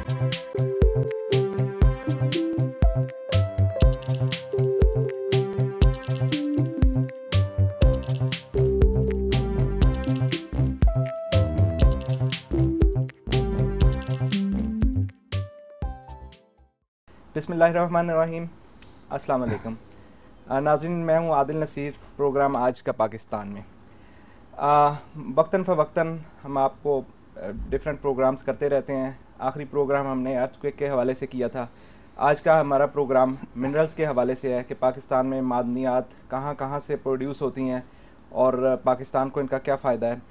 बिस्मिल्लाहिर्रहमानिर्रहीम। अस्सलाम वालेकुम नाज़रीन, मैं हूं आदिल नसीर। प्रोग्राम आज का पाकिस्तान में वक्तन फ़वक्तन हम आपको डिफरेंट प्रोग्राम्स करते रहते हैं। आखिरी प्रोग्राम हमने अर्थक्वेक के हवाले से किया था। आज का हमारा प्रोग्राम मिनरल्स के हवाले से है कि पाकिस्तान में मादनियात कहाँ कहाँ से प्रोड्यूस होती हैं और पाकिस्तान को इनका क्या फ़ायदा है।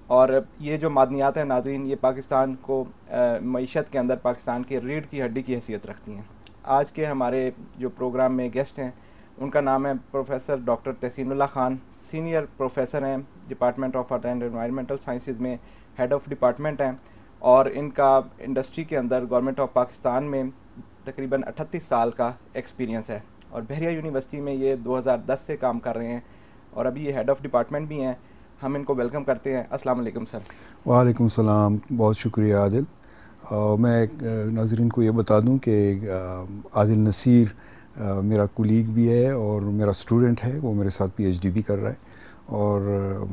और ये जो मादनियात हैं नाज़रीन, ये पाकिस्तान को मईशत के अंदर पाकिस्तान के रीढ़ की हड्डी की हैसियत रखती हैं। आज के हमारे जो प्रोग्राम में गेस्ट हैं उनका नाम है professor doctor Tahseenullah Khan. Senior professor हैं department of earth and environmental sciences में, हेड ऑफ़ डिपार्टमेंट हैं और इनका इंडस्ट्री के अंदर गवर्नमेंट ऑफ पाकिस्तान में तकरीबन 38 साल का एक्सपीरियंस है और बहरिया यूनिवर्सिटी में ये 2010 से काम कर रहे हैं और अभी ये हेड ऑफ़ डिपार्टमेंट भी हैं। हम इनको वेलकम करते हैं। अस्सलाम वालेकुम सर। वालेकुम सलाम, बहुत शुक्रिया आदिल। मैं नाज़रीन को ये बता दूं कि आदिल नसीर मेरा कुलीग भी है और मेरा स्टूडेंट है। वो मेरे साथ पीएचडी भी कर रहा है और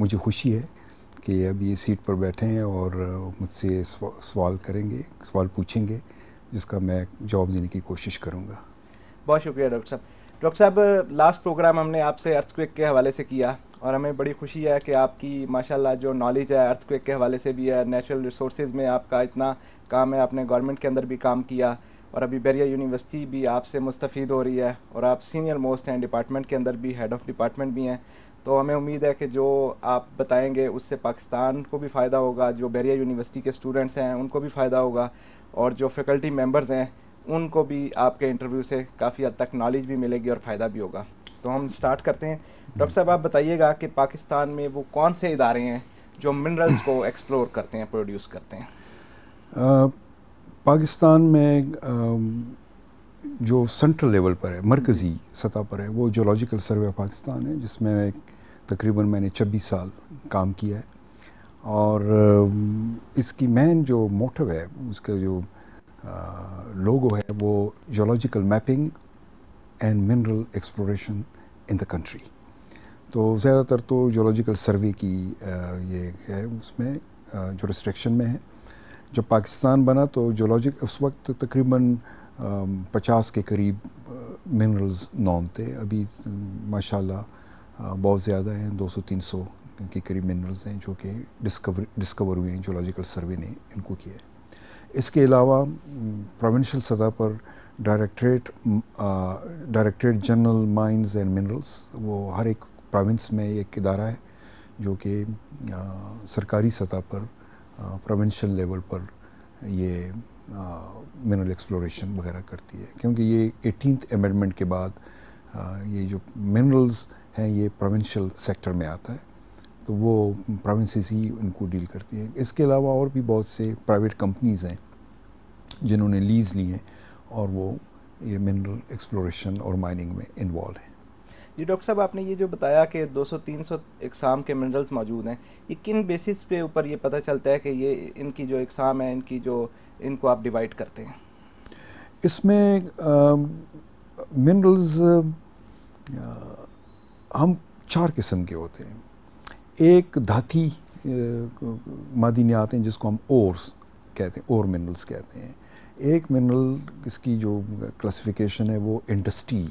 मुझे खुशी है कि अभी ये सीट पर बैठे हैं और मुझसे सवाल करेंगे, सवाल पूछेंगे, जिसका मैं जवाब देने की कोशिश करूँगा। बहुत शुक्रिया डॉक्टर साहब। डॉक्टर साहब, लास्ट प्रोग्राम हमने आपसे अर्थक्वेक के हवाले से किया और हमें बड़ी खुशी है कि आपकी माशाल्लाह जो नॉलेज है अर्थक्वेक के हवाले से भी है, नेचुरल रिसोर्सेज में आपका इतना काम है, आपने गवर्नमेंट के अंदर भी काम किया और अभी बहरिया यूनिवर्सिटी भी आपसे मुस्तफ़ीद हो रही है और आप सीनियर मोस्ट हैं डिपार्टमेंट के अंदर भी, हेड ऑफ़ डिपार्टमेंट भी हैं। तो हमें उम्मीद है कि जो आप बताएंगे उससे पाकिस्तान को भी फ़ायदा होगा, जो बहरिया यूनिवर्सिटी के स्टूडेंट्स हैं उनको भी फ़ायदा होगा और जो फैकल्टी मेम्बर्स हैं उनको भी आपके इंटरव्यू से काफ़ी हद तक नॉलेज भी मिलेगी और फ़ायदा भी होगा। तो हम स्टार्ट करते हैं। डॉक्टर साहब, आप बताइएगा कि पाकिस्तान में वो कौन से इदारे हैं जो मिनरल्स को एक्सप्लोर करते हैं, प्रोड्यूस करते हैं? पाकिस्तान में जो सेंट्रल लेवल पर है, मरकज़ी सतह पर है, वो जियोलॉजिकल सर्वे ऑफ पाकिस्तान है, जिसमें तकरीबन मैंने 26 साल काम किया है और इसकी मेन जो मोटिव है, उसका जो लोगो है, वो geological mapping and mineral exploration in the country. तो ज़्यादातर तो जियोलॉजिकल सर्वे की ये है, उसमें जो रिस्ट्रिक्शन में है। जब पाकिस्तान बना तो जियोलॉजिक उस वक्त तकरीबन 50 के करीब मिनरल्स नॉन थे। अभी माशाल्लाह बहुत ज़्यादा हैं, 200-300 के करीब मिनरल्स हैं जो कि डिस्कवर हुए हैं, जियोलॉजिकल सर्वे ने इनको किया है। इसके अलावा प्रोविंशियल सतह पर directorate general mines and minerals, वो हर एक प्रोविंस में एक इदारा है जो कि सरकारी सतह पर प्रोविंशियल लेवल पर ये मिनरल एक्सप्लोरेशन वगैरह करती है, क्योंकि ये 18th अमेंडमेंट के बाद ये जो मिनरल्स हैं ये प्रोविंशियल सेक्टर में आता है, तो वो प्रोविंसेस ही इनको डील करती है। इसके अलावा और भी बहुत से प्राइवेट कंपनीज़ हैं जिन्होंने लीज़ ली हैं और वो ये मिनरल एक्सप्लोरेशन और माइनिंग में इन्वॉल्व हैं। जी डॉक्टर साहब, आपने ये जो बताया कि 200-300 इकसाम के मिनरल्स मौजूद हैं, ये किन बेसिस पे ऊपर ये पता चलता है कि ये इनकी जो इकसाम है, इनको आप डिवाइड करते हैं? इसमें मिनरल्स हम 4 किस्म के होते हैं। एक धाती मादनियात हैं जिसको हम ओर्स कहते हैं, ओर मिनरल्स कहते हैं। एक मिनरल इसकी जो क्लासिफिकेशन है वो इंडस्ट्री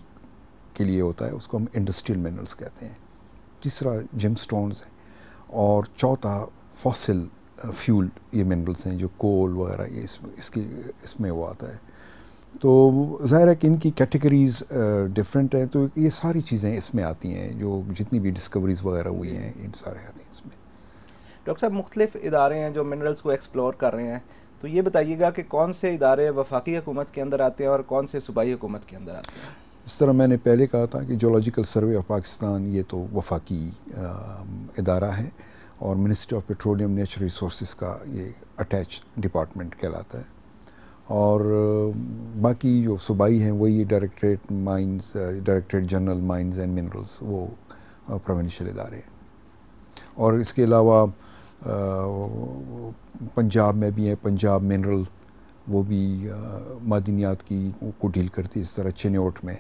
के लिए होता है, उसको हम इंडस्ट्रियल मिनरल्स कहते हैं। तीसरा जेमस्टोन्स है और चौथा फॉसिल फ्यूल ये मिनरल्स हैं जो कोल वगैरह ये इसमें वो आता है। तो ज़ाहिर है कि इनकी कैटेगरीज़ डिफरेंट हैं, तो ये सारी चीज़ें इसमें आती हैं, जो जितनी भी डिस्कवरीज़ वगैरह हुई हैं इन सारे आती हैं इसमें। डॉक्टर साहब, मुख्तलिफ़ इदारे हैं जो मिनरल्स को एक्सप्लोर कर रहे हैं, तो ये बताइएगा कि कौन से इदारे वफाकी हुकूमत के अंदर आते हैं और कौन से सूबाई हुकूमत के अंदर आते हैं? इस तरह मैंने पहले कहा था कि जियोलॉजिकल सर्वे ऑफ पाकिस्तान ये तो वफाकी इदारा है और ministry of petroleum natural resources का ये अटैच डिपार्टमेंट कहलाता है, और बाकी जो सूबाई हैं वही directorate general mines and minerals, वो प्रोविंशियल इदारे हैं। और इसके अलावा पंजाब में भी है, पंजाब मिनरल, वो भी मादनियात की को डील करती है। इस तरह चिन्योट में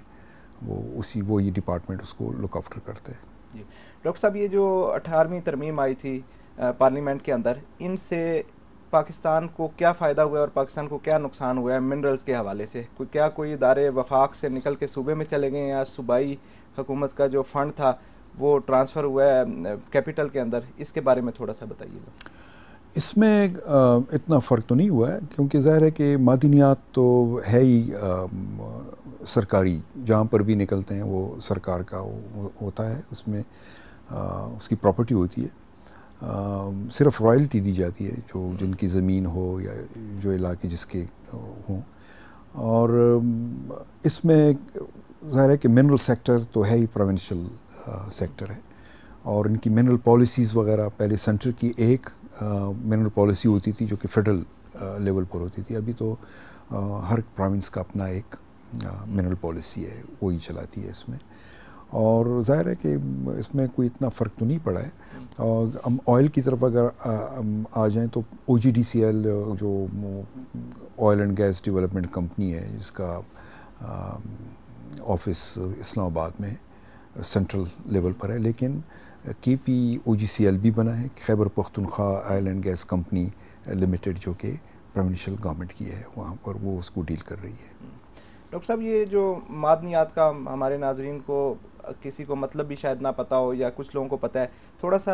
वो ये डिपार्टमेंट उसको लुक आफ्टर करते हैं। जी डॉक्टर साहब, ये जो 18वीं तरमीम आई थी पार्लियामेंट के अंदर, इनसे पाकिस्तान को क्या फ़ायदा हुआ है और पाकिस्तान को क्या नुकसान हुआ है मिनरल्स के हवाले से? कोई इदारे वफाक से निकल के सूबे में चले गए हैं या सूबाई हुकूमत का जो फ़ंड था वो ट्रांसफ़र हुआ है कैपिटल के अंदर? इसके बारे में थोड़ा सा बताइएगा। इसमें इतना फ़र्क तो नहीं हुआ है, क्योंकि ज़ाहिर है कि मादनियात तो है ही सरकारी, जहाँ पर भी निकलते हैं वो सरकार का होता है, उसमें उसकी प्रॉपर्टी होती है। सिर्फ रॉयल्टी दी जाती है जो जिनकी ज़मीन हो या जो इलाके जिसके हों। और इसमें ज़ाहिर है कि मिनरल सेक्टर तो है ही प्रोविंशियल सेक्टर है, और इनकी मिनरल पॉलिसीज़ वगैरह पहले सेंटर की एक मिनरल पॉलिसी होती थी जो कि फेडरल लेवल पर होती थी। अभी तो हर प्रोविंस का अपना एक मिनरल पॉलिसी है, वही चलाती है इसमें। और ज़ाहिर है कि इसमें कोई इतना फ़र्क तो नहीं पड़ा है। और हम ऑयल की तरफ अगर आ जाएं तो OGDCL जो oil and gas development company है, जिसका ऑफिस इस्लामाबाद में सेंट्रल लेवल पर है, लेकिन KPOGCL भी बना है, Khyber Pakhtunkhwa oil and gas company limited, जो कि प्रोविंशियल गवर्नमेंट की है, वहाँ पर वो उसको डील कर रही है। डॉक्टर साहब, ये जो मादनियात का हमारे नाजरीन को किसी को मतलब भी शायद ना पता हो या कुछ लोगों को पता है, थोड़ा सा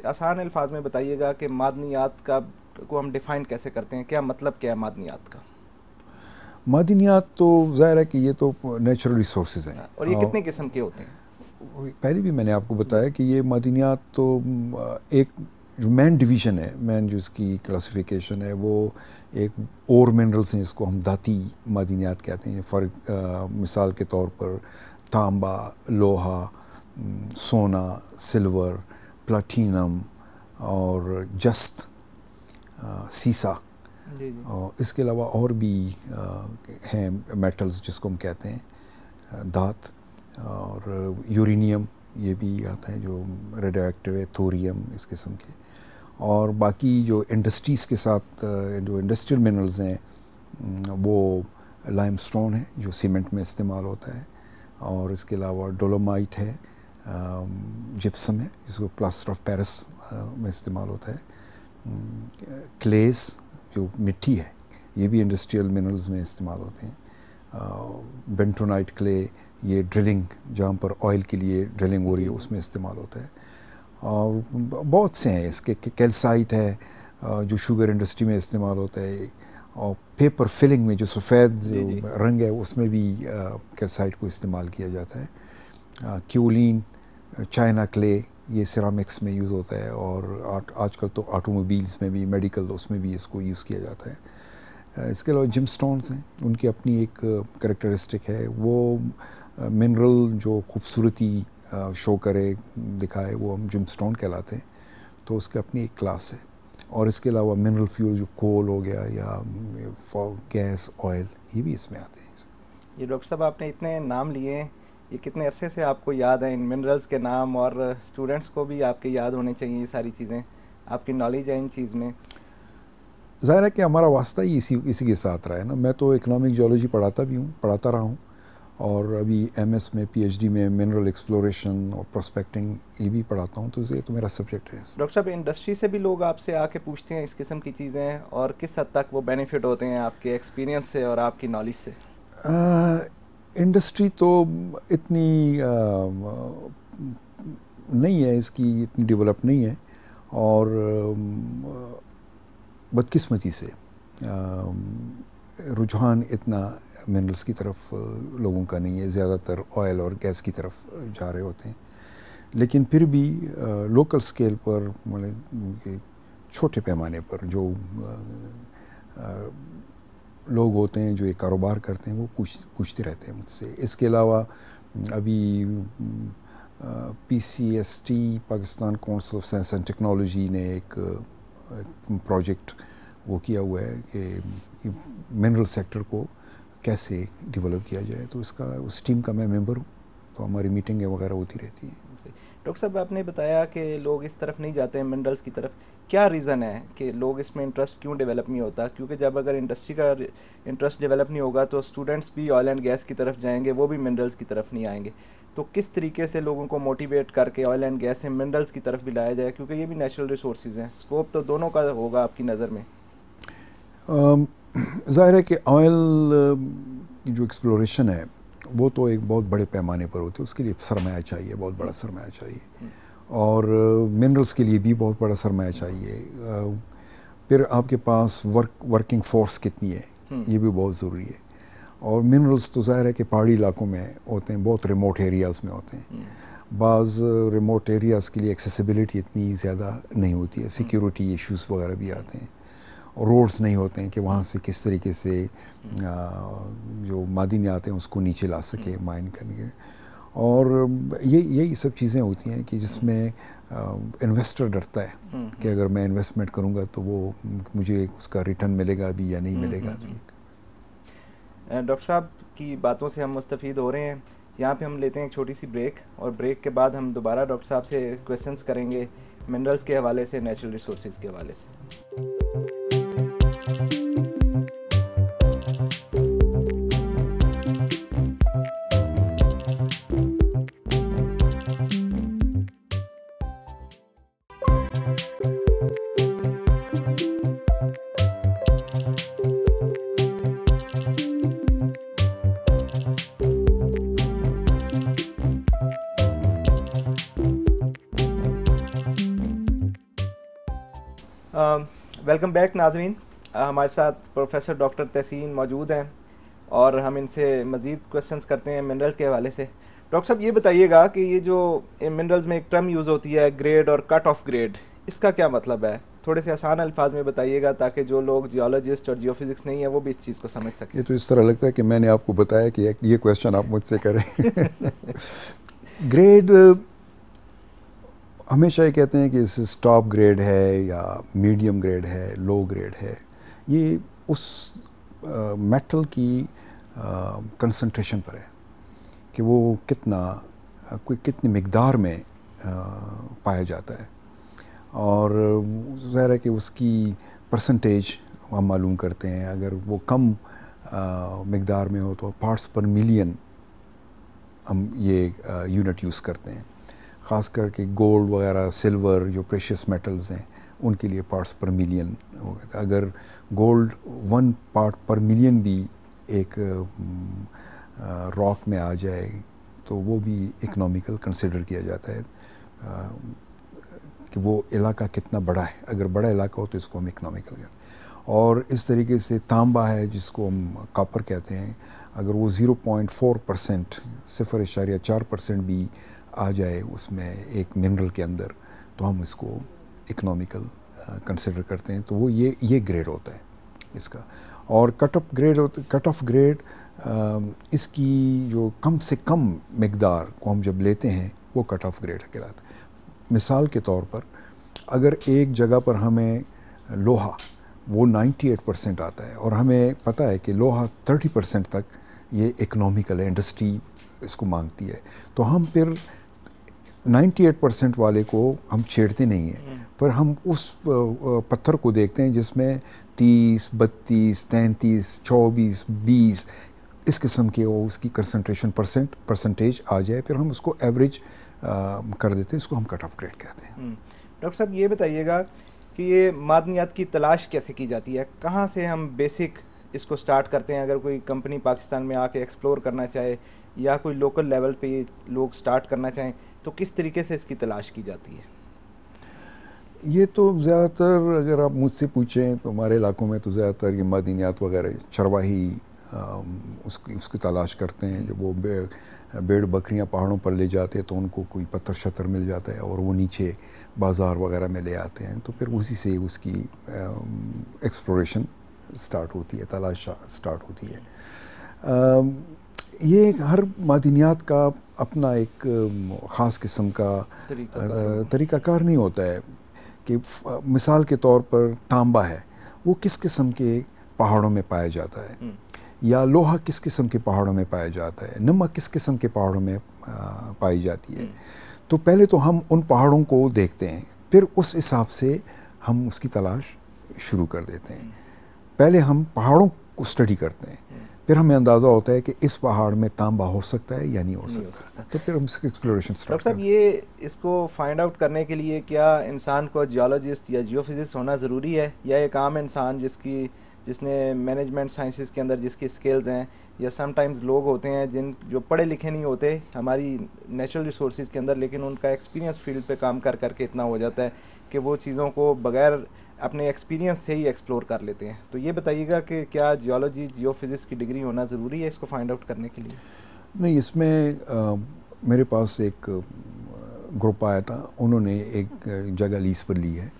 आसान अल्फाज में बताइएगा कि मादनियात को हम डिफ़ाइन कैसे करते हैं, क्या मतलब क्या है मादनियात का? मादनियात तो ज़ाहिर है कि ये तो नेचुरल रिसोर्सेज हैं, और ये कितने किस्म के होते हैं? पहले भी मैंने आपको बताया कि ये मादनियात तो एक जो मेन डिवीज़न है, मेन जो इसकी क्लासिफिकेशन है, वो एक और मिनरल्स हैं जिसको हम धाती मादनियात कहते हैं। मिसाल के तौर पर तांबा, लोहा, सोना, सिल्वर, प्लाटीनम और जस्त, सीसा। और इसके अलावा और भी हैं मेटल्स जिसको हम कहते हैं धात, और यूरेनियम ये भी आता है जो रेडियो एक्टिव है, थोरियम, इस किस्म के। और बाकी जो इंडस्ट्रीज़ के साथ जो इंडस्ट्रियल मिनरल्स हैं वो लाइमस्टोन है जो सीमेंट में इस्तेमाल होता है, और इसके अलावा डोलोमाइट है, जिप्सम है जिसको प्लास्टर ऑफ पेरिस में इस्तेमाल होता है, क्लेस जो मिट्टी है ये भी इंडस्ट्रियल मिनरल्स में इस्तेमाल होते हैं, बेंटोनाइट क्ले ये ड्रिलिंग, जहाँ पर ऑयल के लिए ड्रिलिंग हो रही है उसमें इस्तेमाल होता है। और बहुत से हैं इसके, कैल्साइट है जो शुगर इंडस्ट्री में इस्तेमाल होता है, और पेपर फिलिंग में जो सफ़ेद जो रंग है उसमें भी कैल्साइट को इस्तेमाल किया जाता है। क्यूलिन, चाइना क्ले ये सिरामिक्स में यूज़ होता है, और आजकल तो ऑटोमोबाइल्स में भी, मेडिकल उसमें भी इसको यूज़ किया जाता है। इसके अलावा जिमस्टोन्स हैं, उनकी अपनी एक कैरेक्टरिस्टिक है, वो मिनरल जो खूबसूरती शो करे, दिखाए, वो हम जिमस्टोन कहलाते हैं, तो उसकी अपनी एक क्लास है। और इसके अलावा मिनरल फ्यूल जो कोल हो गया या गैस, ऑयल, ये भी इसमें आते हैं। ये डॉक्टर साहब आपने इतने नाम लिए हैं, ये कितने अरसे से आपको याद है इन मिनरल्स के नाम? और स्टूडेंट्स को भी आपके याद होने चाहिए ये सारी चीज़ें, आपकी नॉलेज है इन चीज़ में। ज़ाहिर है कि हमारा वास्ता ही इसी के साथ रहा है ना। मैं तो इकोनॉमिक जियोलॉजी पढ़ाता रहा हूँ, और अभी MS में, PhD में मिनरल एक्सप्लोरेशन और प्रोस्पेक्टिंग ये भी पढ़ाता हूँ, तो ये तो मेरा सब्जेक्ट है। डॉक्टर साहब, इंडस्ट्री से भी लोग आपसे आके पूछते हैं इस किस्म की चीज़ें, और किस हद तक वो बेनिफिट होते हैं आपके एक्सपीरियंस से और आपकी नॉलेज से? इंडस्ट्री तो इतनी नहीं है, इसकी इतनी डेवलप नहीं है, और बदकिस्मती से रुझान इतना मिनरल्स की तरफ लोगों का नहीं है, ज़्यादातर ऑयल और गैस की तरफ जा रहे होते हैं। लेकिन फिर भी लोकल स्केल पर, मतलब छोटे पैमाने पर जो लोग होते हैं जो ये कारोबार करते हैं, वो पूछते रहते हैं मुझसे। इसके अलावा अभी PCST, Pakistan council of science and technology ने एक प्रोजेक्ट वो किया हुआ है कि मिनरल सेक्टर को कैसे डेवलप किया जाए, तो उस टीम का मैं मेंबर हूँ, तो हमारी मीटिंगें वगैरह होती रहती हैं। से। डॉक्टर साहब, आपने बताया कि लोग इस तरफ नहीं जाते हैं मिनरल्स की तरफ, क्या रीज़न है कि लोग इसमें इंटरेस्ट क्यों डेवलप नहीं होता? क्योंकि जब अगर इंडस्ट्री का इंटरेस्ट डेवलप नहीं होगा तो स्टूडेंट्स भी ऑयल एंड गैस की तरफ जाएंगे, वो भी मिनरल्स की तरफ नहीं आएंगे। तो किस तरीके से लोगों को मोटिवेट करके ऑयल एंड गैस से मिनरल्स की तरफ भी लाया जाए, क्योंकि ये भी नेचुरल रिसोर्सेज हैं, स्कोप तो दोनों का होगा आपकी नज़र में? ज़ाहिर है कि ऑयल की जो एक्सप्लोरेशन है वो तो एक बहुत बड़े पैमाने पर होती है, उसके लिए सरमाया चाहिए, बहुत बड़ा सरमाया चाहिए, और मिनरल्स के लिए भी बहुत बड़ा सरमाया चाहिए। फिर आपके पास वर्किंग फोर्स कितनी है, ये भी बहुत ज़रूरी है। और मिनरल्स तो ज़ाहिर है कि पहाड़ी इलाकों में होते हैं, बहुत रिमोट एरियाज़ में होते हैं। बाज़ रिमोट एरियाज़ के लिए एक्सेसिबिलिटी इतनी ज़्यादा नहीं होती है, सिक्योरिटी इश्यूज़ वगैरह भी आते हैं, रोड्स नहीं होते हैं कि वहाँ से किस तरीके से जो मादिने आते हैं उसको नीचे ला सके माइन करने के। और यही सब चीज़ें होती हैं कि जिसमें इन्वेस्टर डरता है कि अगर मैं इन्वेस्टमेंट करूँगा तो वो मुझे उसका रिटर्न मिलेगा भी या नहीं मिलेगा। डॉक्टर साहब की बातों से हम मुस्तफ़ीद हो रहे हैं। यहाँ पे हम लेते हैं एक छोटी सी ब्रेक, और ब्रेक के बाद हम दोबारा डॉक्टर साहब से क्वेश्चंस करेंगे मिनरल्स के हवाले से, नेचुरल रिसोर्सेज के हवाले से। वेलकम बैक नाज़रीन। हमारे साथ प्रोफेसर डॉक्टर तहसीन मौजूद हैं और हम इनसे मज़ीद क्वेश्चंस करते हैं मिनरल्स के हवाले से। डॉक्टर साहब, ये बताइएगा कि ये जो मिनरल्स में एक टर्म यूज़ होती है ग्रेड और कट ऑफ ग्रेड, इसका क्या मतलब है? थोड़े से आसान अल्फाज में बताइएगा ताकि जो लोग जियोलॉजिस्ट और जियोफिज़िक्स नहीं है वो भी इस चीज़ को समझ सकें। ये तो इस तरह लगता है कि मैंने आपको बताया कि ये क्वेश्चन आप मुझसे करें। ग्रेड हमेशा ये कहते हैं कि इस टॉप ग्रेड है या मीडियम ग्रेड है, लो ग्रेड है। ये उस मेटल की कंसंट्रेशन पर है कि वो कितनी मिकदार में पाया जाता है, और ज़ाहिर है कि उसकी परसेंटेज हम मालूम करते हैं। अगर वो कम मिकदार में हो तो पार्ट्स पर मिलियन हम ये यूनिट यूज़ करते हैं। ख़ास करके गोल्ड वगैरह, सिल्वर, जो प्रेशियस मेटल्स हैं उनके लिए पार्ट्स पर मिलियन हो गया। अगर गोल्ड 1 पार्ट पर मिलियन भी एक रॉक में आ जाए तो वो भी इकोनॉमिकल कंसिडर किया जाता है कि वो इलाका कितना बड़ा है। अगर बड़ा इलाका हो तो इसको हम इकोनॉमिकल कहते हैं। और इस तरीके से तांबा है जिसको हम कॉपर कहते हैं, अगर वो 0.4%, 0.4% भी आ जाए उसमें एक मिनरल के अंदर तो हम इसको इकोनॉमिकल कंसिडर करते हैं। तो वो ये ग्रेड होता है इसका। और कट ऑफ ग्रेड इसकी जो कम से कम मिकदार को हम जब लेते हैं वो कट ऑफ ग्रेड कहलाता है। मिसाल के तौर पर अगर एक जगह पर हमें लोहा वो 98% आता है और हमें पता है कि लोहा 30% तक ये इकोनॉमिकल है, इंडस्ट्री इसको मांगती है, तो हम फिर 98% वाले को हम छेड़ते नहीं हैं, पर हम उस पत्थर को देखते हैं जिसमें 30, 32, 33, 24, 20 इस किस्म के वो उसकी कंसंट्रेशन परसेंटेज आ जाए, फिर हम उसको एवरेज कर देते हैं। इसको हम कट ऑफ ग्रेड कहते हैं। डॉक्टर साहब, ये बताइएगा कि ये मादनियात की तलाश कैसे की जाती है? कहाँ से हम बेसिक इसको स्टार्ट करते हैं? अगर कोई कंपनी पाकिस्तान में आके एक्सप्लोर करना चाहे या कोई लोकल लेवल पे लोग स्टार्ट करना चाहें तो किस तरीके से इसकी तलाश की जाती है? ये तो ज़्यादातर अगर आप मुझसे पूछें तो हमारे इलाकों में तो ज़्यादातर ये मादनियात वगैरह चरवाही उसकी तलाश करते हैं। जब वो भेड़ बकरियां पहाड़ों पर ले जाते हैं तो उनको कोई पत्थर शत्तर मिल जाता है और वो नीचे बाज़ार वगैरह में ले आते हैं, तो फिर उसी से उसकी एक्सप्लोरेशन स्टार्ट होती है, तलाश स्टार्ट होती है। ये हर मादनियात का अपना एक ख़ास किस्म का तरीक़ाकार नहीं होता है कि मिसाल के तौर पर तांबा है, वो किस किस्म के पहाड़ों में पाया जाता है, या लोहा किस किस्म के पहाड़ों में पाया जाता है, नमक किस किस्म के पहाड़ों में पाई जाती है। तो पहले तो हम उन पहाड़ों को देखते हैं, फिर उस हिसाब से हम उसकी तलाश शुरू कर देते हैं। पहले हम पहाड़ों को स्टडी करते हैं, फिर हमें अंदाज़ा होता है कि इस पहाड़ में तांबा हो सकता है या नहीं हो सकता, तो फिर हम इसकी एक्सप्लोरेशन स्टार्ट डॉक्टर साहब, ये इसको फाइंड आउट करने के लिए क्या इंसान को जियोलॉजिस्ट या जियोफिजिस्ट होना ज़रूरी है, या एक आम इंसान जिसने मैनेजमेंट साइंसेस के अंदर जिसकी स्किल्स हैं, या समटाइम्स लोग होते हैं जो पढ़े लिखे नहीं होते हमारी नेचुरल रिसोर्सेज के अंदर, लेकिन उनका एक्सपीरियंस फील्ड पे काम कर करके इतना हो जाता है कि वो चीज़ों को बगैर अपने एक्सपीरियंस से ही एक्सप्लोर कर लेते हैं। तो ये बताइएगा कि क्या जियोलॉजी जियोफिजिक्स की डिग्री होना ज़रूरी है इसको फाइंड आउट करने के लिए? नहीं, इसमें मेरे पास एक ग्रुप आया था, उन्होंने एक जगह लीज पर ली है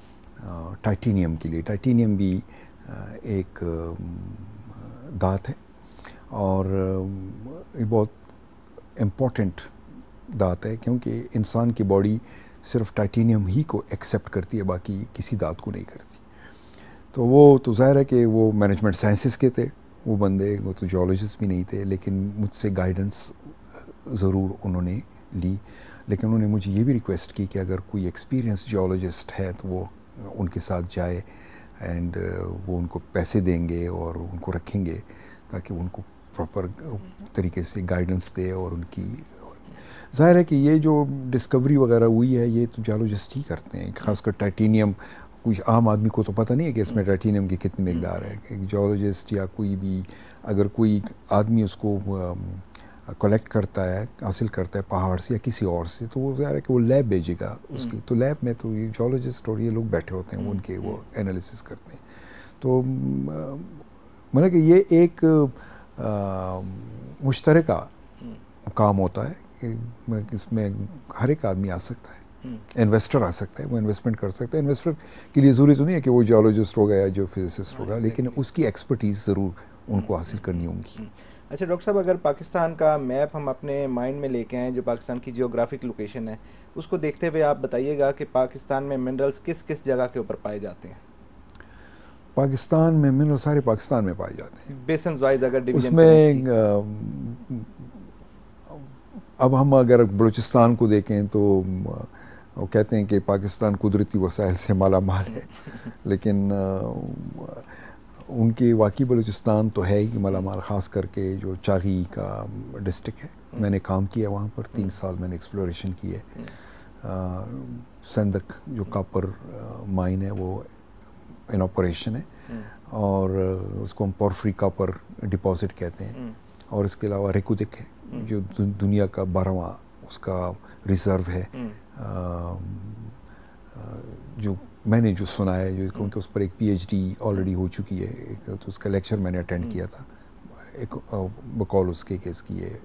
टाइटेनियम के लिए। टाइटेनियम भी एक धात है और ये बहुत इम्पोर्टेंट धात है, क्योंकि इंसान की बॉडी सिर्फ टाइटेनियम ही को एक्सेप्ट करती है, बाकी किसी धात को नहीं करती। तो वो तो ज़ाहिर है कि वो मैनेजमेंट साइंसेस के थे वो बंदे, वो तो जियोलॉजिस्ट भी नहीं थे, लेकिन मुझसे गाइडेंस ज़रूर उन्होंने ली। लेकिन उन्होंने मुझे ये भी रिक्वेस्ट की कि अगर कोई एक्सपीरियंस जियोलॉजिस्ट है तो वो उनके साथ जाए, एंड वो उनको पैसे देंगे और उनको रखेंगे ताकि वो उनको प्रॉपर तरीके से गाइडेंस दे। और उनकी ज़ाहिर है कि ये जो डिस्कवरी वगैरह हुई है ये तो जियोलॉजिस्ट ही करते हैं, खासकर टाइटेनियम। कोई आम आदमी को तो पता नहीं है कि इसमें टाइटेनियम की कितनी मकदार है। कि जियोलॉजिस्ट या कोई भी अगर कोई आदमी उसको कलेक्ट करता है, हासिल करता है पहाड़ से या किसी और से, तो वो ज़ाहिर है कि वो लैब भेजेगा उसकी। तो लैब में तो ये जियोलॉजिस्ट और ये लोग बैठे होते हैं, उनके वो एनालिसिस करते हैं। तो मतलब कि ये एक मुश्तरका काम होता है कि इसमें हर एक आदमी आ सकता है, इन्वेस्टर आ सकता है, वो इन्वेस्टमेंट कर सकता है। इन्वेस्टर के लिए ज़रूरी तो नहीं है कि वो जियोलॉजिस्ट होगा या जो फिजिसिस्ट होगा, लेकिन उसकी एक्सपर्टीज़ ज़रूर उनको हासिल करनी होगी। अच्छा डॉक्टर साहब, अगर पाकिस्तान का मैप हम अपने माइंड में लेके आएँ, जो पाकिस्तान की जियोग्राफिक लोकेशन है, उसको देखते हुए आप बताइएगा कि पाकिस्तान में मिनरल्स किस किस जगह के ऊपर पाए जाते हैं? पाकिस्तान में मिनरल सारे पाकिस्तान में पाए जाते हैं, बेसन्स वाइज अगर डिवीजन उसमें। अब हम अगर बलूचिस्तान को देखें तो वो कहते हैं कि पाकिस्तान कुदरती वसाइल से माला माल है, लेकिन उनके वाकई बलूचिस्तान तो है ही माला माल। ख़ास करके जो चागी का डिस्ट्रिक्ट है, मैंने काम किया वहाँ पर, 3 साल मैंने एक्सप्लोरेशन की है। संदक जो कॉपर माइन है वो इन ऑपरेशन है, और उसको हम पोर्फरी कॉपर डिपॉजिट कहते हैं। और इसके अलावा रेकुदिक है जो दुनिया का 12वां उसका रिज़र्व है, जो मैंने जो सुना है, जो क्योंकि उस पर एक PhD ऑलरेडी हो चुकी है, एक तो उसका लेक्चर मैंने अटेंड किया था, एक बकौल उसके केस की ये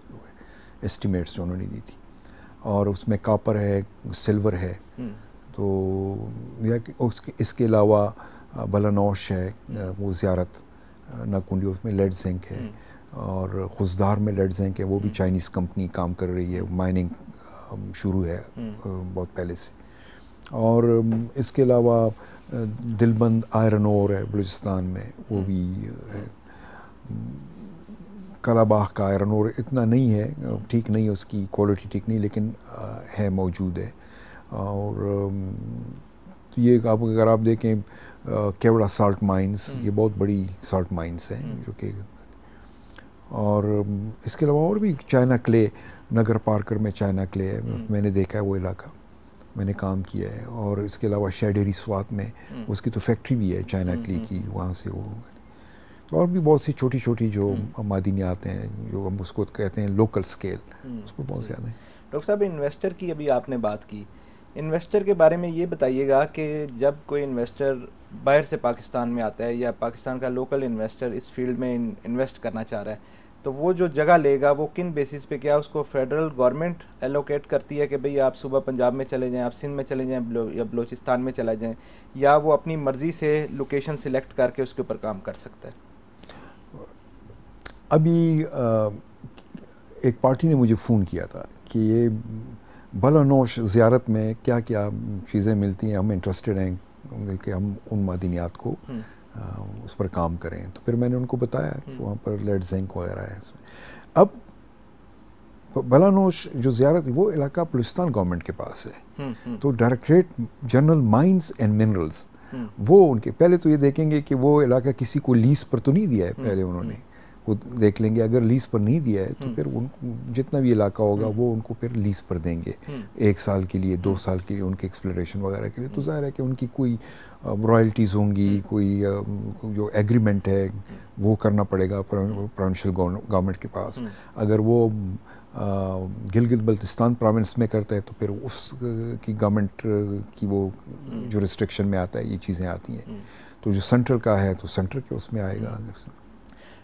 एस्टिमेट्स जो उन्होंने दी थी। और उसमें कॉपर है, सिल्वर है, तो या इसके अलावा बलानौश है, वो ज़ियारत नाकुंडी, उसमें लेड जिंक है, और खुजदार में लेड जिंक है, वो भी चाइनीज़ कंपनी काम कर रही है, माइनिंग शुरू है बहुत पहले से। और इसके अलावा दिलबंद आयरन ओर है बलूचिस्तान में, वो भी है। कलाबाग का आयरन ओर इतना नहीं है, ठीक नहीं है, उसकी क्वालिटी ठीक नहीं, लेकिन है, मौजूद है। और तो ये अगर आप देखें केवड़ा साल्ट माइंस, ये बहुत बड़ी साल्ट माइंस हैं जो कि। और इसके अलावा और भी चाइना क्ले, नगर पार्कर में चाइना क्ले है, मैंने देखा है वो इलाका, मैंने काम किया है। और इसके अलावा शेडेरी स्वात में उसकी तो फैक्ट्री भी है चाइना क्ले की, वहाँ से वो। और भी बहुत सी छोटी छोटी जो मादिनियात हैं, जो हम उसको कहते हैं लोकल स्केल, उस पर बहुत ज़्यादा है। डॉक्टर साहब, इन्वेस्टर की अभी आपने बात की, इन्वेस्टर के बारे में ये बताइएगा कि जब कोई इन्वेस्टर बाहर से पाकिस्तान में आता है, या पाकिस्तान का लोकल इन्वेस्टर इस फील्ड में इन्वेस्ट करना चाह रहा है, तो वो जो जगह लेगा वो किन बेसिस पे, क्या उसको फेडरल गवर्नमेंट एलोकेट करती है कि भाई आप सुबह पंजाब में चले जाएं, आप सिंध में चले जाएं, या बलूचिस्तान में चला जाएं, या वो अपनी मर्ज़ी से लोकेशन सिलेक्ट करके उसके ऊपर काम कर सकता है? अभी एक पार्टी ने मुझे फ़ोन किया था कि ये बलानौश ज़ियारत में क्या क्या चीज़ें मिलती हैं, हम इंटरेस्टेड हैं कि हम उन मादिनियात को उस पर काम करें। तो फिर मैंने उनको बताया कि वहाँ पर लेड जिंक वगैरह है इसमें। अब बलानोश जो ज़ियारत वो इलाका बलूचिस्तान गवर्नमेंट के पास है, तो directorate general mines and minerals वो उनके पहले तो ये देखेंगे कि वो इलाका किसी को लीज पर तो नहीं दिया है, पहले उन्होंने वो देख लेंगे, अगर लीज पर नहीं दिया है तो फिर उनको जितना भी इलाका होगा वो उनको फिर लीज पर देंगे 1 साल के लिए, 2 साल के लिए उनके एक्सप्लोरेशन वगैरह के लिए। तो ज़ाहिर है कि उनकी कोई रॉयल्टीज़ होंगी, कोई जो एग्रीमेंट है वो करना पड़ेगा प्रोविंशियल गवर्नमेंट के पास। अगर वो गिलगित बल्तिस्तान प्रोविंस में करता है तो फिर उस की गवर्नमेंट की वो जो रिस्ट्रिक्शन में आता है ये चीज़ें आती हैं। तो जो सेंट्रल का है तो सेंटर के उसमें आएगा।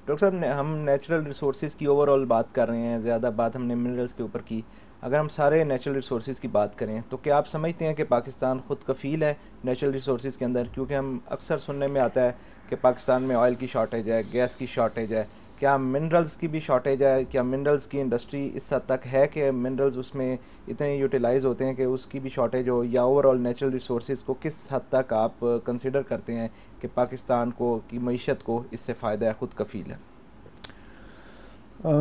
डॉक्टर साहब, हम नेचुरल रिसोर्सेज की ओवरऑल बात कर रहे हैं, ज़्यादा बात हमने मिनरल्स के ऊपर की। अगर हम सारे नेचुरल रिसोर्सेज की बात करें तो क्या आप समझते हैं कि पाकिस्तान ख़ुद कफ़ील है नेचुरल रिसोर्सेज के अंदर? क्योंकि हम अक्सर सुनने में आता है कि पाकिस्तान में ऑयल की शॉर्टेज है, गैस की शॉर्टेज है, क्या मिनरल्स की भी शॉर्टेज है? क्या मिनरल्स की इंडस्ट्री इस हद तक है कि मिनरल्स उसमें इतने यूटिलाइज़ होते हैं कि उसकी भी शॉर्टेज हो? या ओवरऑल नेचुरल रिसोर्सेज को किस हद तक आप कंसिडर करते हैं कि पाकिस्तान को की मईशत को इससे फ़ायदा है, ख़ुद कफ़ील है?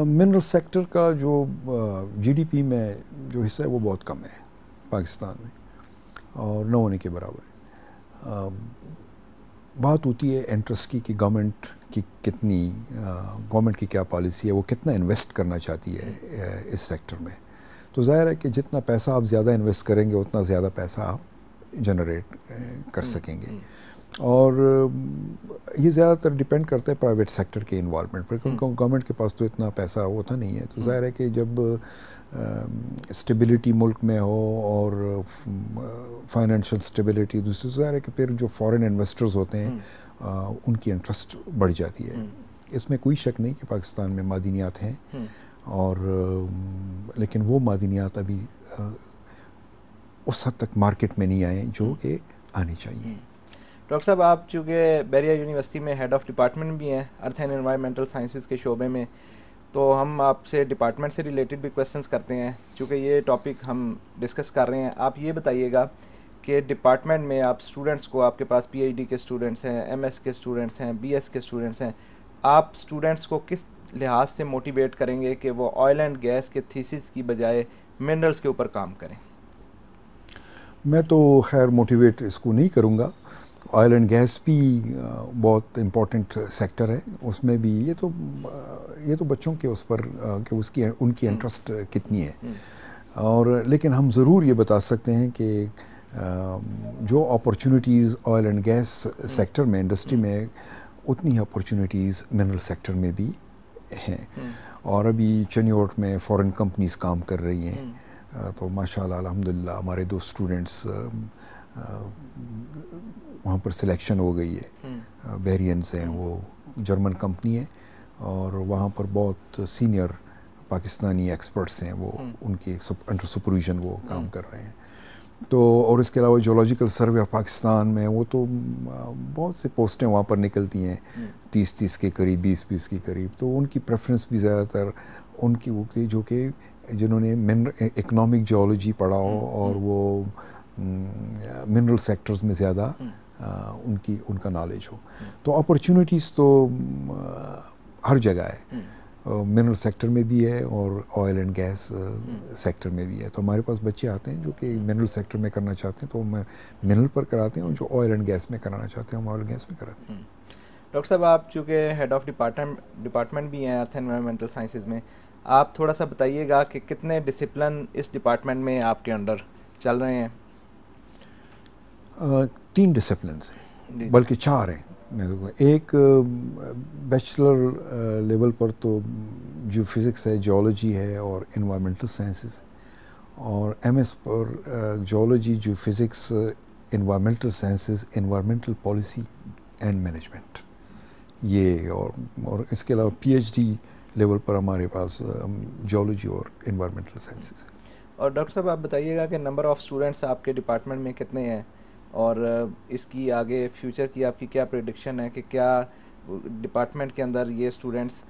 मिनरल सेक्टर का जो जीडीपी में जो हिस्सा है वो बहुत कम है पाकिस्तान में, और न होने के बराबर है। बात होती है इंटरेस्ट की कि गवर्नमेंट की कितनी गवर्नमेंट की क्या पॉलिसी है, वो कितना इन्वेस्ट करना चाहती है इस सेक्टर में। तो ज़ाहिर है कि जितना पैसा आप ज़्यादा इन्वेस्ट करेंगे उतना ज़्यादा पैसा आप जनरेट कर सकेंगे। और ये ज़्यादातर डिपेंड करता है प्राइवेट सेक्टर के इन्वॉल्वमेंट पर, क्योंकि गवर्नमेंट के पास तो इतना पैसा होता नहीं है। तो ज़ाहिर है कि जब स्टेबिलिटी मुल्क में हो और फाइनेंशियल स्टेबिलिटी दूसरी, ज़ाहिर है कि फिर जो फॉरेन इन्वेस्टर्स होते हैं उनकी इंटरेस्ट बढ़ जाती है। इसमें कोई शक नहीं कि पाकिस्तान में मादनियात हैं, और लेकिन वो मादनियात अभी उस हद तक मार्केट में नहीं आए जो कि आने चाहिए। डॉक्टर साहब, आप चूँकि बैरिया यूनिवर्सिटी में हेड ऑफ़ डिपार्टमेंट भी हैं अर्थ एंड एनवायरमेंटल साइंसेज के शोबे में, तो हम आपसे डिपार्टमेंट से रिलेटेड भी क्वेश्चंस करते हैं चूँकि ये टॉपिक हम डिस्कस कर रहे हैं। आप ये बताइएगा कि डिपार्टमेंट में आप स्टूडेंट्स को, आपके पास पीएचडी के स्टूडेंट्स हैं, एमएस के स्टूडेंट्स हैं, बीएस के स्टूडेंट्स हैं, आप स्टूडेंट्स को किस लिहाज से मोटिवेट करेंगे कि वो ऑयल एंड गैस के थीसिस की बजाय मिनरल्स के ऊपर काम करें? मैं तो खैर मोटिवेट इसको नहीं करूँगा। ऑयल एंड गैस भी बहुत इम्पोर्टेंट सेक्टर है, उसमें भी ये तो बच्चों के उस पर कि उसकी उनकी इंटरेस्ट कितनी है। और लेकिन हम ज़रूर ये बता सकते हैं कि जो opportunities oil and gas sector में, इंडस्ट्री में, उतनी ही अपॉर्चुनिटीज़ मिनरल सेक्टर में भी हैं। और अभी चनियोट में फॉरेन कंपनीज काम कर रही हैं, तो माशाल्लाह अल्हम्दुलिल्लाह हमारे 2 स्टूडेंट्स वहाँ पर सिलेक्शन हो गई है। बेरियंस हैं, वो जर्मन कंपनी है, और वहाँ पर बहुत सीनियर पाकिस्तानी एक्सपर्ट्स हैं, वो उनकी अंडर सुपरविजन वो काम कर रहे हैं। तो और इसके अलावा जियोलॉजिकल सर्वे ऑफ पाकिस्तान में वो तो बहुत से पोस्टें वहाँ पर निकलती हैं 30-30 के करीब, 20-20 के करीब। तो उनकी प्रेफरेंस भी ज़्यादातर उनकी वो थी जो कि जिन्होंने इकोनॉमिक जियोलॉजी पढ़ा हो और वो मिनरल सेक्टर्स में ज़्यादा उनका नॉलेज हो। तो अपॉर्चुनिटीज़ तो हर जगह है, मिनरल सेक्टर में भी है और ऑयल एंड गैस सेक्टर में भी है। तो हमारे पास बच्चे आते हैं जो कि मिनरल सेक्टर में करना चाहते हैं तो हम मिनरल पर कराते हैं, और जो ऑयल एंड गैस में कराना चाहते हैं हम ऑयल गैस में कराते हैं। डॉक्टर साहब, आप चूँकि हेड ऑफ़ डिपार्टमेंट भी हैं अर्थ एनवायरमेंटल साइंसेज में, आप थोड़ा सा बताइएगा कि कितने डिसिप्लिन इस डिपार्टमेंट में आपके अंडर चल रहे हैं? 3 डिसिप्लिन्स हैं, बल्कि 4 हैं। एक बैचलर लेवल पर तो जो फिज़िक्स है, जियोलॉजी है और एनवायरमेंटल साइंसेस है, और एमएस पर जियोलॉजी, जो physics, environmental sciences, environmental policy and management, ये और इसके अलावा पीएचडी लेवल पर हमारे पास जियोलॉजी और एनवायरमेंटल साइंसेस है। और डॉक्टर साहब, आप बताइएगा कि नंबर ऑफ़ स्टूडेंट्स आपके डिपार्टमेंट में कितने हैं, और इसकी आगे फ्यूचर की आपकी क्या प्रेडिक्शन है कि क्या डिपार्टमेंट के अंदर ये स्टूडेंट्स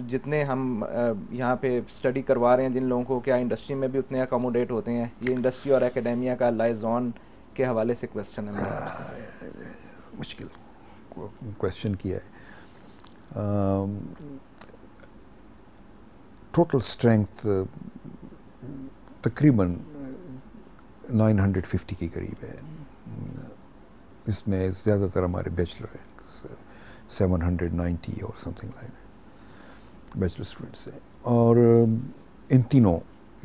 जितने हम यहाँ पे स्टडी करवा रहे हैं जिन लोगों को, क्या इंडस्ट्री में भी उतने अकोमोडेट होते हैं? ये इंडस्ट्री और एकेडेमिया का लाइजॉन के हवाले से क्वेश्चन है मेरा आपसे। मुश्किल क्वेश्चन किया है। टोटल स्ट्रेंथ तकरीबन 950 के करीब है। इसमें ज़्यादातर हमारे बैचलर हैं, 790 और समथिंग लाइक बैचलर स्टूडेंट्स हैं। और इन तीनों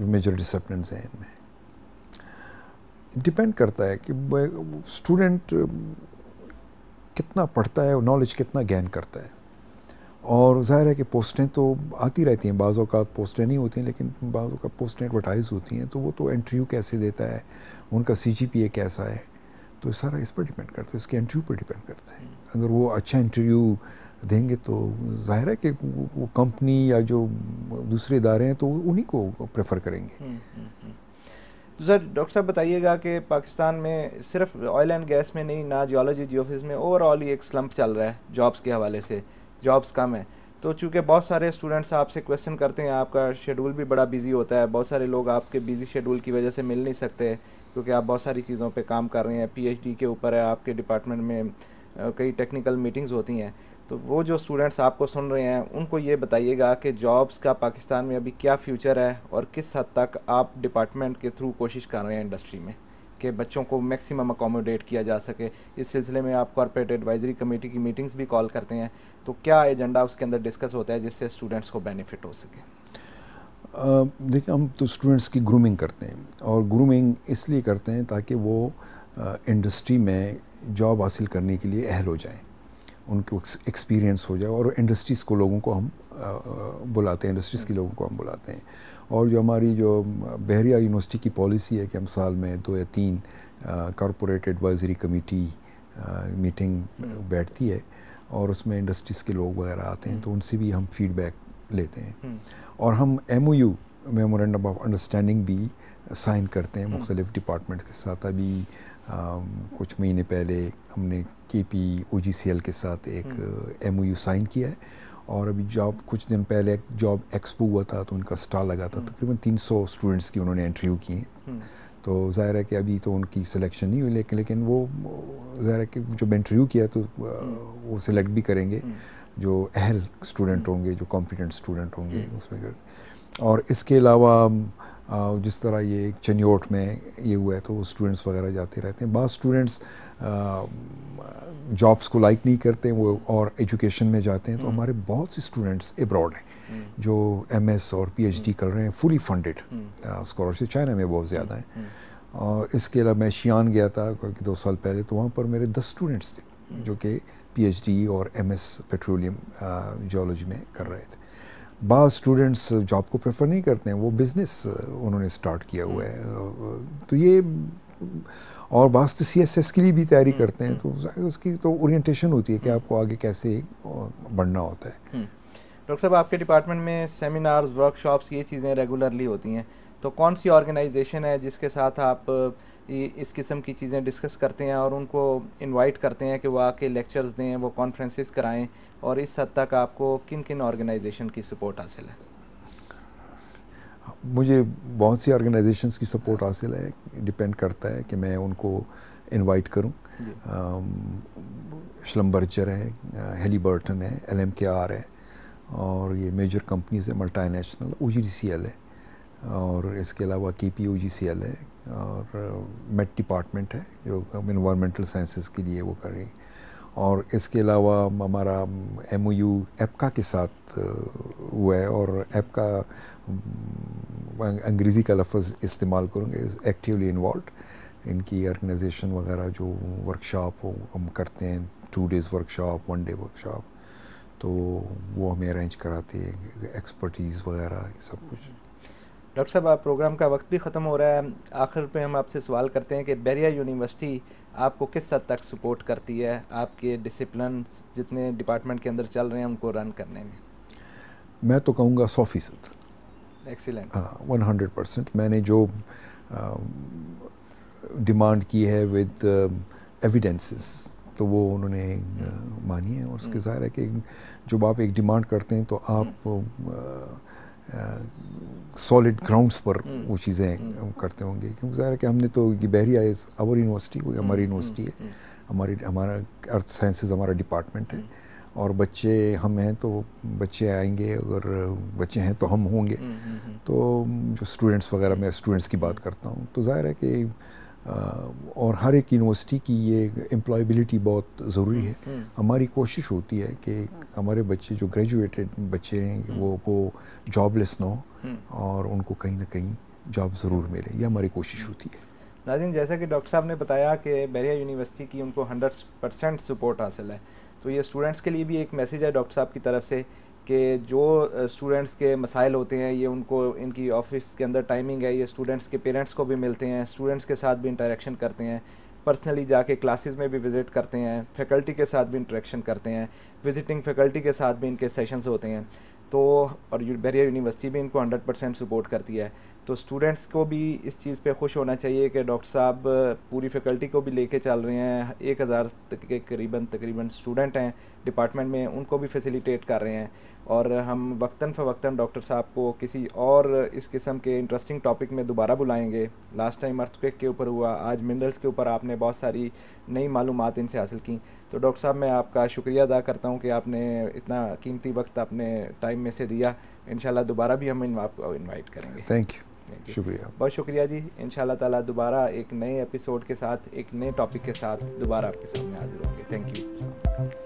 मेजर डिसिप्लिन्स हैं इनमें। डिपेंड करता है कि स्टूडेंट कितना पढ़ता है और नॉलेज कितना गेन करता है। और ज़ाहिर है कि पोस्टें तो आती रहती हैं, बाज़ औक़ात पोस्टें नहीं होती हैं, लेकिन बाज़ औक़ात पोस्टें एडवर्टाइज़ होती हैं, तो वो तो इंटरव्यू कैसे देता है, उनका CGPA कैसा है, तो सारा इस पर डिपेंड करता है, इसके इंटरव्यू पर डिपेंड करता है। अगर वो अच्छा इंटरव्यू देंगे तो ज़ाहिर है कि वो कंपनी या जो दूसरे इदारे हैं तो उन्हीं को प्रेफर करेंगे। तो सर डॉक्टर साहब बताइएगा कि पाकिस्तान में सिर्फ ऑयल एंड गैस में नहीं, ना जियोलॉजी जियोफिज़िक्स में, ओवरऑल ही एक स्लम्प चल रहा है जॉब्स के हवाले से, जॉब्स कम है। तो चूँकि बहुत सारे स्टूडेंट्स आपसे क्वेश्चन करते हैं, आपका शेड्यूल भी बड़ा बिजी होता है, बहुत सारे लोग आपके बिजी शेड्यूल की वजह से मिल नहीं सकते क्योंकि आप बहुत सारी चीज़ों पे काम कर रहे हैं, PhD के ऊपर है, आपके डिपार्टमेंट में कई टेक्निकल मीटिंग्स होती हैं। तो वो जो स्टूडेंट्स आपको सुन रहे हैं उनको ये बताइएगा कि जॉब्स का पाकिस्तान में अभी क्या फ्यूचर है और किस हद तक आप डिपार्टमेंट के थ्रू कोशिश कर रहे हैं इंडस्ट्री में कि बच्चों को मैक्सिमम अकोमोडेट किया जा सके। इस सिलसिले में आप कॉर्पोरेट एडवाइजरी कमेटी की मीटिंग्स भी कॉल करते हैं, तो क्या एजेंडा उसके अंदर डिस्कस होता है जिससे स्टूडेंट्स को बेनिफिट हो सके? देखिए, हम तो स्टूडेंट्स की ग्रूमिंग करते हैं, और ग्रूमिंग इसलिए करते हैं ताकि वो इंडस्ट्री में जॉब हासिल करने के लिए अहल हो जाएं, उनको एक्सपीरियंस हो जाए, और इंडस्ट्रीज़ को लोगों को हम बुलाते हैं, इंडस्ट्रीज़ के लोगों को हम बुलाते हैं। और जो हमारी जो बहरिया यूनिवर्सिटी की पॉलिसी है कि हम साल में 2 या 3 कॉर्पोरेट एडवाइजरी कमेटी मीटिंग बैठती है, और उसमें इंडस्ट्रीज़ के लोग वगैरह आते हैं, तो उनसे भी हम फीडबैक लेते हैं। और हम MOU मेमोरेंडम ऑफ अंडरस्टैंडिंग भी साइन करते हैं मुख्तलिफ डिपार्टमेंट के साथ। अभी कुछ महीने पहले हमने KPOGCL के साथ एक MOU साइन किया है, और अभी जॉब कुछ दिन पहले एक जॉब एक्सपो हुआ था तो उनका स्टॉल लगा था, तकरीबन 300 स्टूडेंट्स की उन्होंने इंटरव्यू किए। तो ज़ाहिर है कि अभी तो उनकी सिलेक्शन नहीं हुई, लेकिन वो ज़ाहिर है कि जब इंटरव्यू किया तो वो सिलेक्ट भी करेंगे जो अहल स्टूडेंट होंगे, जो कॉम्पिटेंट स्टूडेंट होंगे उसमें। और इसके अलावा जिस तरह ये चनियोट में ये हुआ है तो वो स्टूडेंट्स वगैरह जाते रहते हैं। बाद स्टूडेंट्स जॉब्स को लाइक नहीं करते वो और एजुकेशन में जाते हैं, तो हमारे बहुत से स्टूडेंट्स एब्रॉड हैं जो MS और PhD कर रहे हैं, फुली फंडेड स्कॉलरशिप। चाइना में बहुत ज़्यादा है। और इसके अलावा मैं शियान गया था 2 साल पहले, तो वहाँ पर मेरे 10 स्टूडेंट्स थे जो कि PhD और MS पेट्रोलियम जियोलॉजी में कर रहे थे। बाद स्टूडेंट्स जॉब को प्रेफर नहीं करते हैं, वो बिज़नेस उन्होंने स्टार्ट किया हुआ है। तो ये, और बाद तो CSS के लिए भी तैयारी करते हैं, तो उसकी तो ओरिएंटेशन होती है कि आपको आगे कैसे बढ़ना होता है। डॉक्टर साहब, आपके डिपार्टमेंट में सेमिनार्स, वर्कशॉप्स, ये चीज़ें रेगुलरली होती हैं, तो कौन सी ऑर्गेनाइजेशन है जिसके साथ आप इस किस्म की चीज़ें डिस्कस करते हैं और उनको इनवाइट करते हैं कि वो आके लेक्चर्स दें, वो कॉन्फ्रेंसेस कराएं, और इस हद तक आपको किन किन ऑर्गेनाइजेशन की सपोर्ट हासिल है? मुझे बहुत सी ऑर्गेनाइजेशंस की सपोर्ट हासिल है, डिपेंड करता है कि मैं उनको इनवाइट करूं। श्लम्बर्जर है, हेलीबर्टन है, LMKR है, और ये मेजर कंपनीज है, मल्टीनेशनल, OGCL है, और इसके अलावा KPOGCL है, और मेट डिपार्टमेंट है जो इन्वायरमेंटल साइंसेस के लिए वो कर रही है। और इसके अलावा हमारा MOU EPCA के साथ हुआ है, और EPCA अंग्रेज़ी का लफ्ज़ इस्तेमाल करूँगे, एक्टिवली इन्वॉल्व। इनकी ऑर्गेनाइजेशन वगैरह जो वर्कशॉप हम करते हैं, 2 डेज़ वर्कशॉप, 1 डे वर्कशॉप, तो वो हमें अरेंज कराते हैं, एक्सपर्टीज़ वगैरह सब कुछ। डॉक्टर साहब, आप प्रोग्राम का वक्त भी ख़त्म हो रहा है, आखिर पे हम आपसे सवाल करते हैं कि बहरिया यूनिवर्सिटी आपको किस हद तक सपोर्ट करती है आपके डिसिप्लिन्स जितने डिपार्टमेंट के अंदर चल रहे हैं उनको रन करने में? मैं तो कहूँगा 100%। एक्सीलेंट। 100%। मैंने जो डिमांड की है विद एविडेंसेस, तो वो उन्होंने मानी है। और उसके ज़ाहिर है कि जब आप एक डिमांड करते हैं तो आप सॉलिड ग्राउंड्स पर वो चीज़ें करते होंगे, क्योंकि ज़ाहिर है कि हमने तो ये बहरिया इज़ आवर यूनिवर्सिटी, वो हमारी यूनिवर्सिटी है, हमारा अर्थ साइंसेज हमारा डिपार्टमेंट है, और बच्चे हम हैं तो बच्चे आएंगे, अगर बच्चे हैं तो हम होंगे। तो जो स्टूडेंट्स वगैरह, मैं स्टूडेंट्स की बात करता हूँ, तो ज़ाहिर है कि और हर एक यूनिवर्सिटी की ये एम्प्लॉयबिलिटी बहुत ज़रूरी है। हमारी कोशिश होती है कि हमारे बच्चे जो ग्रेजुएटेड बच्चे हैं वो जॉबलेस ना हो और उनको कहीं ना कहीं जॉब ज़रूर मिले, ये हमारी कोशिश होती है। नाज़रीन, जैसा कि डॉक्टर साहब ने बताया कि बहरिया यूनिवर्सिटी की उनको 100% सपोर्ट हासिल है, तो ये स्टूडेंट्स के लिए भी एक मैसेज है डॉक्टर साहब की तरफ से कि जो स्टूडेंट्स के मसाइल होते हैं, ये उनको इनकी ऑफिस के अंदर टाइमिंग है, ये स्टूडेंट्स के पेरेंट्स को भी मिलते हैं, स्टूडेंट्स के साथ भी इंटरेक्शन करते हैं, पर्सनली जाके क्लासेस में भी विज़िट करते हैं, फैकल्टी के साथ भी इंटरेक्शन करते हैं, विजिटिंग फैकल्टी के साथ भी इनके सेशंस होते हैं। तो और बहरिया यूनिवर्सिटी भी इनको 100% सपोर्ट करती है। तो स्टूडेंट्स को भी इस चीज़ पे खुश होना चाहिए कि डॉक्टर साहब पूरी फैकल्टी को भी लेके चल रहे हैं। 1000 के तकरीबन स्टूडेंट हैं डिपार्टमेंट में, उनको भी फैसिलिटेट कर रहे हैं। और हम वक्तन फ़वक्तन डॉक्टर साहब को किसी और इस किस्म के इंटरेस्टिंग टॉपिक में दोबारा बुलाएंगे। लास्ट टाइम अर्थक्वेक के ऊपर हुआ, आज मिनरल्स के ऊपर आपने बहुत सारी नई मालूमात इनसे हासिल की। तो डॉक्टर साहब, मैं आपका शुक्रिया अदा करता हूँ कि आपने इतना कीमती वक्त अपने टाइम में से दिया। इंशाल्लाह दोबारा भी हम आपको इन्वाइट करेंगे। थैंक यू, शुक्रिया, बहुत शुक्रिया जी। इंशाल्लाह ताला दोबारा एक नए एपिसोड के साथ, एक नए टॉपिक के साथ दोबारा आपके सामने हाजिर होंगे। Thank you.